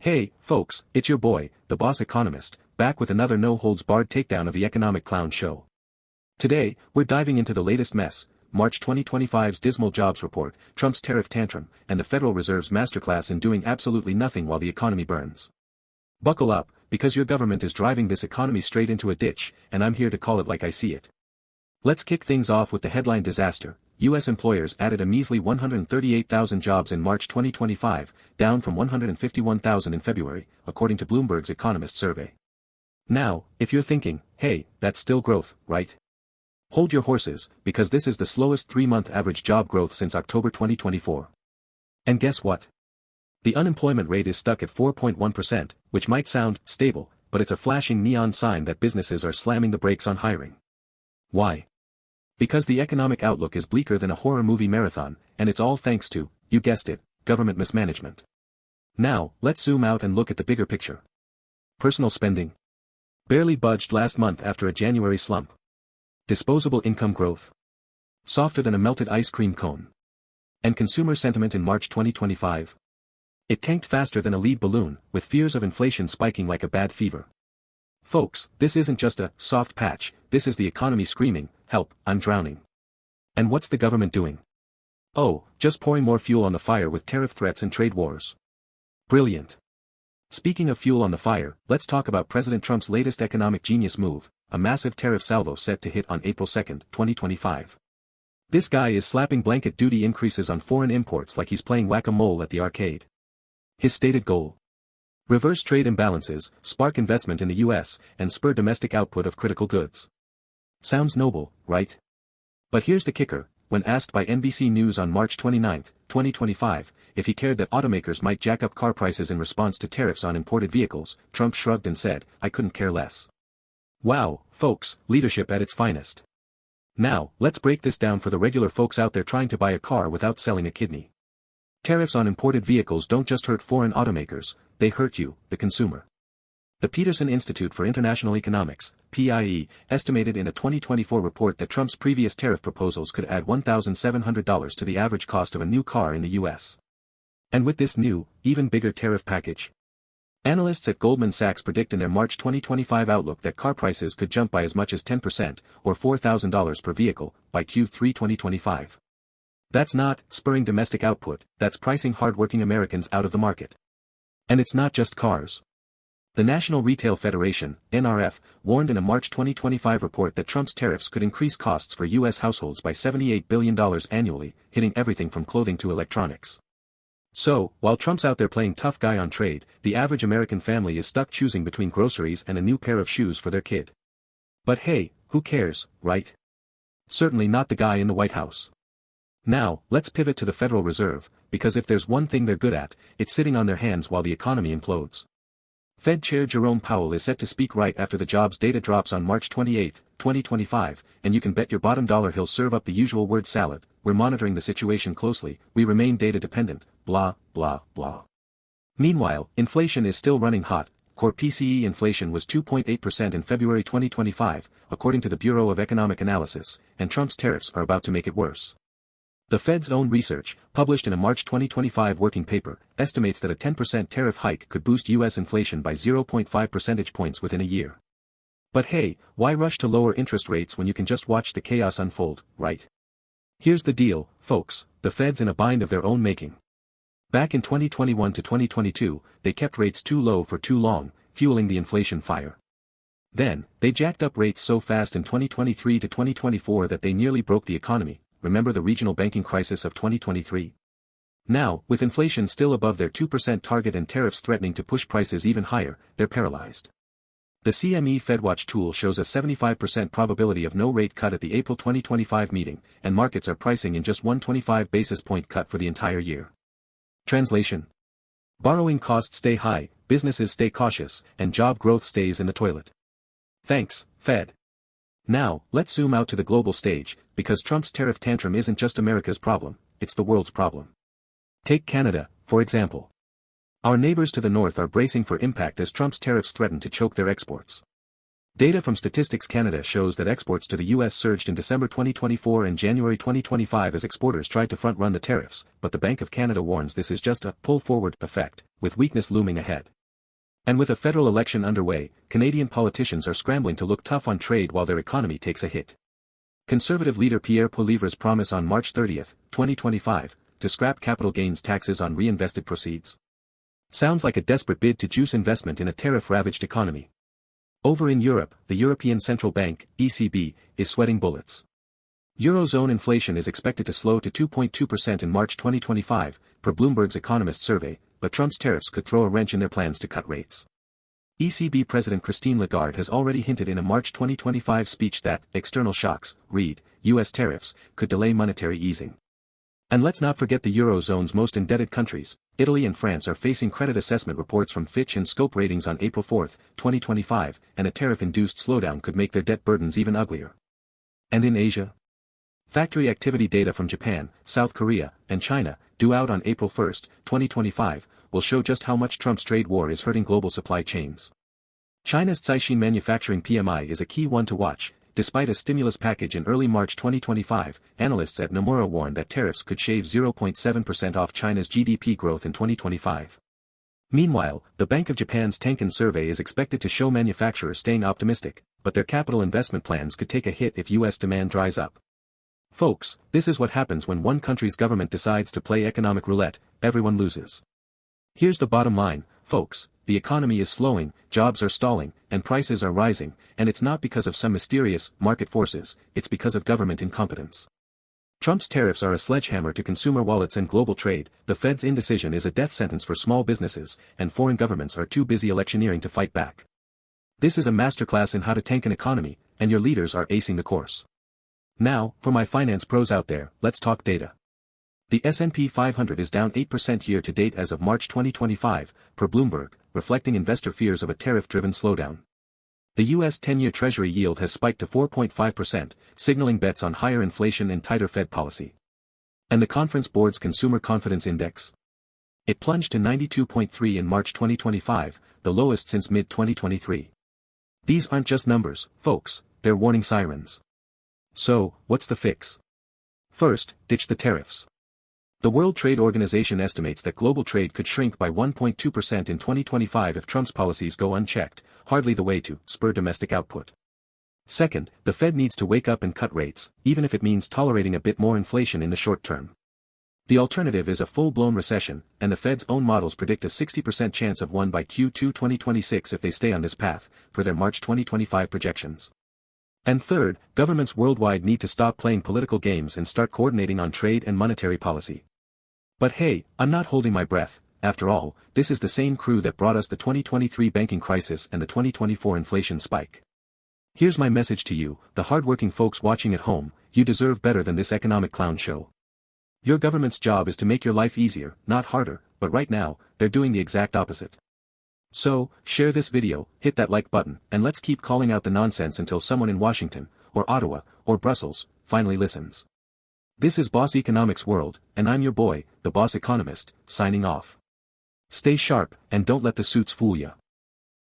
Hey, folks, it's your boy, the Boss Economist, back with another no-holds-barred takedown of the economic clown show. Today, we're diving into the latest mess, March 2025's dismal jobs report, Trump's tariff tantrum, and the Federal Reserve's masterclass in doing absolutely nothing while the economy burns. Buckle up, because your government is driving this economy straight into a ditch, and I'm here to call it like I see it. Let's kick things off with the headline disaster. U.S. employers added a measly 138,000 jobs in March 2025, down from 151,000 in February, according to Bloomberg's Economist survey. Now, if you're thinking, hey, that's still growth, right? Hold your horses, because this is the slowest 3-month average job growth since October 2024. And guess what? The unemployment rate is stuck at 4.1%, which might sound stable, but it's a flashing neon sign that businesses are slamming the brakes on hiring. Why? Because the economic outlook is bleaker than a horror movie marathon, and it's all thanks to, you guessed it, government mismanagement. Now, let's zoom out and look at the bigger picture. Personal spending barely budged last month after a January slump. Disposable income growth softer than a melted ice cream cone. And consumer sentiment in March 2025. It tanked faster than a lead balloon, with fears of inflation spiking like a bad fever. Folks, this isn't just a soft patch, this is the economy screaming, help, I'm drowning. And what's the government doing? Oh, just pouring more fuel on the fire with tariff threats and trade wars. Brilliant. Speaking of fuel on the fire, let's talk about President Trump's latest economic genius move, a massive tariff salvo set to hit on April 2, 2025. This guy is slapping blanket duty increases on foreign imports like he's playing whack-a-mole at the arcade. His stated goal: reverse trade imbalances, spark investment in the U.S., and spur domestic output of critical goods. Sounds noble, right? But here's the kicker: when asked by NBC News on March 29, 2025, if he cared that automakers might jack up car prices in response to tariffs on imported vehicles, Trump shrugged and said, "I couldn't care less." Wow, folks, leadership at its finest. Now, let's break this down for the regular folks out there trying to buy a car without selling a kidney. Tariffs on imported vehicles don't just hurt foreign automakers, they hurt you, the consumer. The Peterson Institute for International Economics, PIE, estimated in a 2024 report that Trump's previous tariff proposals could add $1,700 to the average cost of a new car in the U.S. And with this new, even bigger tariff package, analysts at Goldman Sachs predict in their March 2025 outlook that car prices could jump by as much as 10%, or $4,000 per vehicle, by Q3 2025. That's not spurring domestic output, that's pricing hardworking Americans out of the market. And it's not just cars. The National Retail Federation, NRF, warned in a March 2025 report that Trump's tariffs could increase costs for U.S. households by $78 billion annually, hitting everything from clothing to electronics. So, while Trump's out there playing tough guy on trade, the average American family is stuck choosing between groceries and a new pair of shoes for their kid. But hey, who cares, right? Certainly not the guy in the White House. Now, let's pivot to the Federal Reserve, because if there's one thing they're good at, it's sitting on their hands while the economy implodes. Fed Chair Jerome Powell is set to speak right after the jobs data drops on March 28, 2025, and you can bet your bottom dollar he'll serve up the usual word salad: "We're monitoring the situation closely, we remain data dependent, blah, blah, blah." Meanwhile, inflation is still running hot. Core PCE inflation was 2.8% in February 2025, according to the Bureau of Economic Analysis, and Trump's tariffs are about to make it worse. The Fed's own research, published in a March 2025 working paper, estimates that a 10% tariff hike could boost U.S. inflation by 0.5 percentage points within a year. But hey, why rush to lower interest rates when you can just watch the chaos unfold, right? Here's the deal, folks, the Fed's in a bind of their own making. Back in 2021 to 2022, they kept rates too low for too long, fueling the inflation fire. Then, they jacked up rates so fast in 2023 to 2024 that they nearly broke the economy. Remember the regional banking crisis of 2023? Now, with inflation still above their 2% target and tariffs threatening to push prices even higher, they're paralyzed. The CME FedWatch tool shows a 75% probability of no rate cut at the April 2025 meeting, and markets are pricing in just one 25 basis point cut for the entire year. Translation: borrowing costs stay high, businesses stay cautious, and job growth stays in the toilet. Thanks, Fed. Now, let's zoom out to the global stage, because Trump's tariff tantrum isn't just America's problem, it's the world's problem. Take Canada, for example. Our neighbors to the north are bracing for impact as Trump's tariffs threaten to choke their exports. Data from Statistics Canada shows that exports to the U.S. surged in December 2024 and January 2025 as exporters tried to front-run the tariffs, but the Bank of Canada warns this is just a pull-forward effect, with weakness looming ahead. And with a federal election underway, Canadian politicians are scrambling to look tough on trade while their economy takes a hit. Conservative leader Pierre Poilievre's promise on March 30, 2025, to scrap capital gains taxes on reinvested proceeds sounds like a desperate bid to juice investment in a tariff-ravaged economy. Over in Europe, the European Central Bank, ECB, is sweating bullets. Eurozone inflation is expected to slow to 2.2% in March 2025, per Bloomberg's Economist survey, but Trump's tariffs could throw a wrench in their plans to cut rates. ECB President Christine Lagarde has already hinted in a March 2025 speech that external shocks, read, U.S. tariffs, could delay monetary easing. And let's not forget the Eurozone's most indebted countries. Italy and France are facing credit assessment reports from Fitch and Scope Ratings on April 4, 2025, and a tariff-induced slowdown could make their debt burdens even uglier. And in Asia? Factory activity data from Japan, South Korea, and China, due out on April 1, 2025, will show just how much Trump's trade war is hurting global supply chains. China's Caixin manufacturing PMI is a key one to watch. Despite a stimulus package in early March 2025, analysts at Nomura warned that tariffs could shave 0.7% off China's GDP growth in 2025. Meanwhile, the Bank of Japan's Tankan survey is expected to show manufacturers staying optimistic, but their capital investment plans could take a hit if U.S. demand dries up. Folks, this is what happens when one country's government decides to play economic roulette, everyone loses. Here's the bottom line, folks. The economy is slowing, jobs are stalling, and prices are rising, and it's not because of some mysterious market forces, it's because of government incompetence. Trump's tariffs are a sledgehammer to consumer wallets and global trade, the Fed's indecision is a death sentence for small businesses, and foreign governments are too busy electioneering to fight back. This is a masterclass in how to tank an economy, and your leaders are acing the course. Now, for my finance pros out there, let's talk data. The S&P 500 is down 8% year-to-date as of March 2025, per Bloomberg, reflecting investor fears of a tariff-driven slowdown. The U.S. 10-year Treasury yield has spiked to 4.5%, signaling bets on higher inflation and tighter Fed policy. And the Conference Board's Consumer Confidence Index? It plunged to 92.3 in March 2025, the lowest since mid-2023. These aren't just numbers, folks, they're warning sirens. So, what's the fix? First, ditch the tariffs. The World Trade Organization estimates that global trade could shrink by 1.2% in 2025 if Trump's policies go unchecked, hardly the way to spur domestic output. Second, the Fed needs to wake up and cut rates, even if it means tolerating a bit more inflation in the short term. The alternative is a full-blown recession, and the Fed's own models predict a 60% chance of one by Q2 2026 if they stay on this path, per their March 2025 projections. And third, governments worldwide need to stop playing political games and start coordinating on trade and monetary policy. But hey, I'm not holding my breath. After all, this is the same crew that brought us the 2023 banking crisis and the 2024 inflation spike. Here's my message to you, the hardworking folks watching at home, you deserve better than this economic clown show. Your government's job is to make your life easier, not harder, but right now, they're doing the exact opposite. So, share this video, hit that like button, and let's keep calling out the nonsense until someone in Washington, or Ottawa, or Brussels, finally listens. This is Boss Economics World, and I'm your boy, the Boss Economist, signing off. Stay sharp, and don't let the suits fool ya.